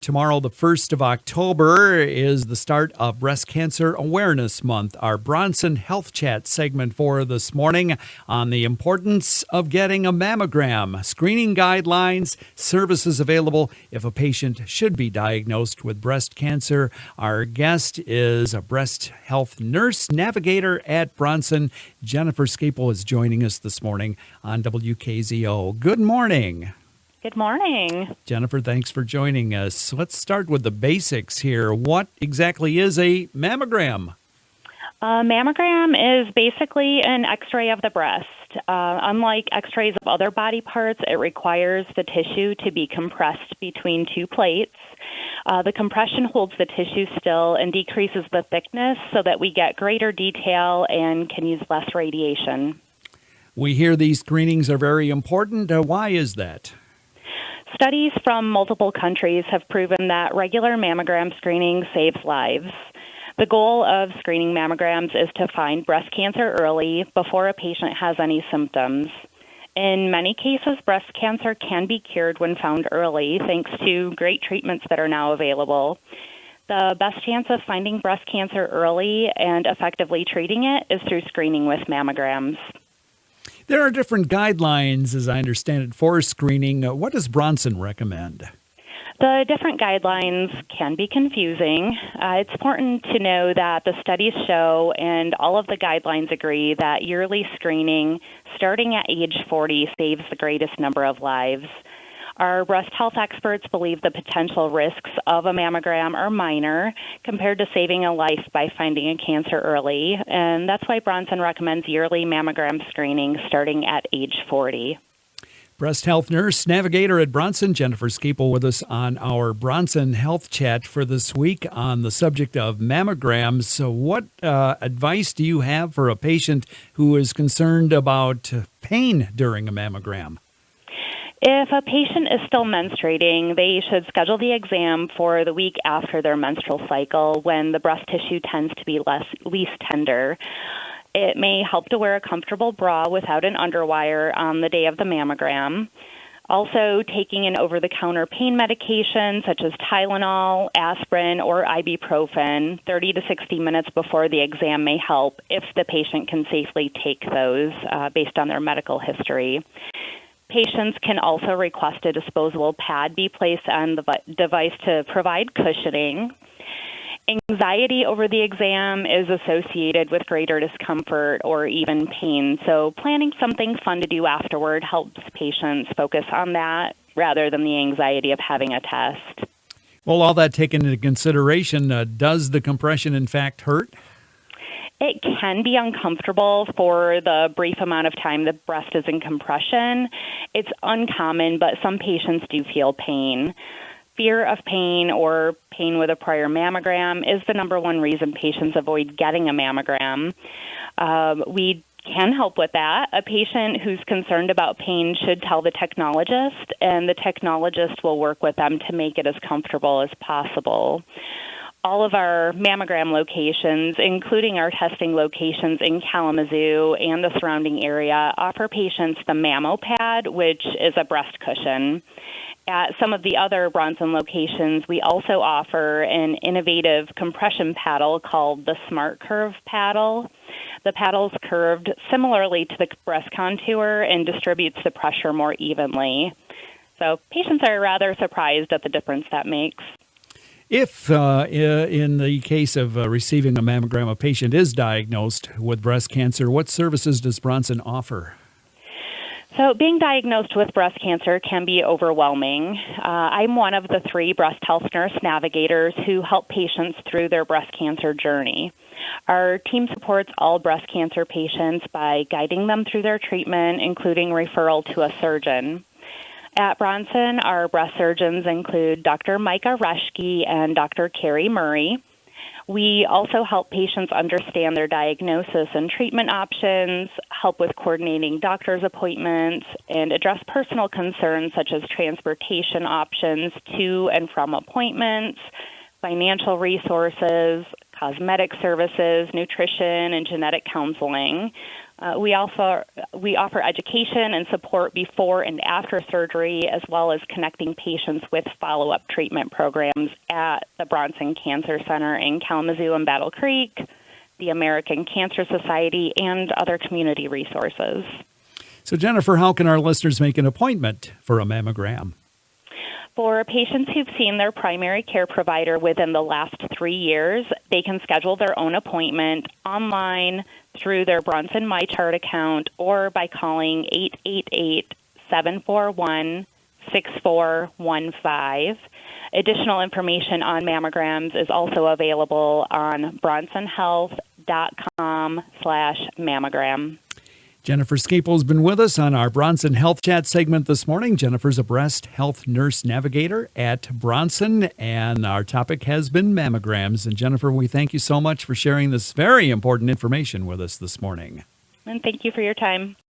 Tomorrow, the 1st of October, is the start of Breast Cancer Awareness Month. Our Bronson Health Chat segment for this morning on the importance of getting a mammogram, screening guidelines, services available if a patient should be diagnosed with breast cancer. Our guest is a breast health nurse navigator at Bronson. Jennifer Skapel is joining us this morning on WKZO. Good morning. Good morning. Jennifer, thanks for joining us. Let's start with the basics here. What exactly is a mammogram? A mammogram is basically an x-ray of the breast. Unlike x-rays of other body parts, it requires the tissue to be compressed between two plates. The compression holds the tissue still and decreases the thickness so that we get greater detail and can use less radiation. We hear these screenings are very important. Why is that? Studies from multiple countries have proven that regular mammogram screening saves lives. The goal of screening mammograms is to find breast cancer early before a patient has any symptoms. In many cases, breast cancer can be cured when found early, thanks to great treatments that are now available. The best chance of finding breast cancer early and effectively treating it is through screening with mammograms. There are different guidelines, as I understand it, for screening. What does Bronson recommend? The different guidelines can be confusing. It's important to know that the studies show and all of the guidelines agree that yearly screening starting at age 40 saves the greatest number of lives. Our breast health experts believe the potential risks of a mammogram are minor compared to saving a life by finding a cancer early, and that's why Bronson recommends yearly mammogram screening starting at age 40. Breast health nurse navigator at Bronson, Jennifer Skapel, with us on our Bronson Health Chat for this week on the subject of mammograms. So what advice do you have for a patient who is concerned about pain during a mammogram? If a patient is still menstruating, they should schedule the exam for the week after their menstrual cycle when the breast tissue tends to be least tender. It may help to wear a comfortable bra without an underwire on the day of the mammogram. Also, taking an over-the-counter pain medication such as Tylenol, aspirin, or ibuprofen 30 to 60 minutes before the exam may help if the patient can safely take those based on their medical history. Patients can also request a disposable pad be placed on the device to provide cushioning. Anxiety over the exam is associated with greater discomfort or even pain, so planning something fun to do afterward helps patients focus on that rather than the anxiety of having a test. Well, all that taken into consideration, does the compression in fact hurt? It can be uncomfortable for the brief amount of time the breast is in compression. It's uncommon, but some patients do feel pain. Fear of pain or pain with a prior mammogram is the number one reason patients avoid getting a mammogram. We can help with that. A patient who's concerned about pain should tell the technologist, and the technologist will work with them to make it as comfortable as possible. All of our mammogram locations, including our testing locations in Kalamazoo and the surrounding area, offer patients the MammoPad, which is a breast cushion. At some of the other Bronson locations, we also offer an innovative compression paddle called the Smart Curve paddle. The paddle's curved similarly to the breast contour and distributes the pressure more evenly. So patients are rather surprised at the difference that makes. If, in the case of receiving a mammogram, a patient is diagnosed with breast cancer, what services does Bronson offer? So being diagnosed with breast cancer can be overwhelming. I'm one of the 3 breast health nurse navigators who help patients through their breast cancer journey. Our team supports all breast cancer patients by guiding them through their treatment, including referral to a surgeon. At Bronson, our breast surgeons include Dr. Micah Reschke and Dr. Carrie Murray. We also help patients understand their diagnosis and treatment options, help with coordinating doctor's appointments, and address personal concerns such as transportation options to and from appointments, financial resources, cosmetic services, nutrition, and genetic counseling. We offer education and support before and after surgery, as well as connecting patients with follow-up treatment programs at the Bronson Cancer Center in Kalamazoo and Battle Creek, the American Cancer Society, and other community resources. So, Jennifer, how can our listeners make an appointment for a mammogram? For patients who've seen their primary care provider within the last 3 years, they can schedule their own appointment online through their Bronson MyChart account or by calling 888-741-6415. Additional information on mammograms is also available on bronsonhealth.com/mammogram. Jennifer Skapel has been with us on our Bronson Health Chat segment this morning. Jennifer's a breast health nurse navigator at Bronson, and our topic has been mammograms. And Jennifer, we thank you so much for sharing this very important information with us this morning. And thank you for your time.